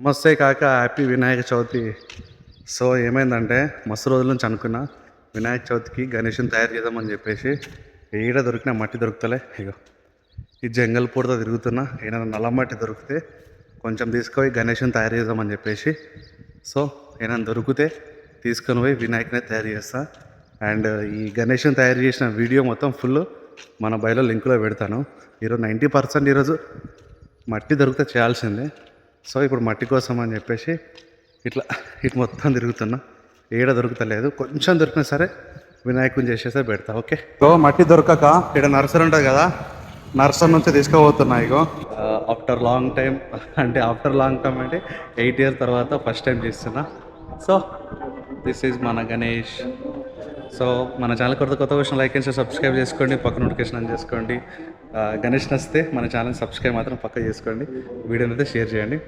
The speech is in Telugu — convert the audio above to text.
నమస్తే కాక, హ్యాపీ వినాయక చవితి. సో ఏమైందంటే మస్తు రోజుల నుంచి అనుకున్నా వినాయక చవితికి గణేష్ని తయారు చేద్దామని చెప్పేసి ఏడ దొరికినా మట్టి దొరుకుతలే. ఇగో ఈ జంగల్ పూడతో తిరుగుతున్నా, ఏదైనా నల్ల మట్టి దొరికితే కొంచెం తీసుకుపోయి గణేష్ని తయారు చేద్దామని చెప్పేసి. సో ఏదైనా దొరికితే తీసుకొని పోయి వినాయకుని తయారు చేస్తా. అండ్ ఈ గణేష్ని తయారు చేసిన వీడియో మొత్తం ఫుల్ మన బయలో లింకులో పెడతాను. ఈరోజు 90% ఈరోజు మట్టి దొరికితే చేయాల్సిందే. సో ఇప్పుడు మట్టి కోసం అని చెప్పేసి ఇటు మొత్తం తిరుగుతున్నా, ఏడ దొరుకుతలేదు. కొంచెం దొరికినా సరే వినాయకుని చేసేస్తే పెడతా. ఓకే, సో మట్టి దొరకక ఇక్కడ నర్సరీ ఉంటుంది కదా, నర్సరీ నుంచి తీసుకుపోతున్నా. ఇగో ఆఫ్టర్ లాంగ్ టైం అంటే 8 years తర్వాత ఫస్ట్ టైం చేస్తున్నా. సో దిస్ ఈజ్ మన గణేష్. సో మన ఛానల్ కొత్త క్వశ్చన్ లైక్ అండ్ సబ్స్క్రైబ్ చేసుకోండి, పక్క నోటిఫికేషన్ ఆన్ చేసుకోండి. గణేష్ నచ్చితే మన ఛానల్ సబ్స్క్రైబ్ మాత్రం పక్క చేసుకోండి, వీడియోని అయితే షేర్ చేయండి.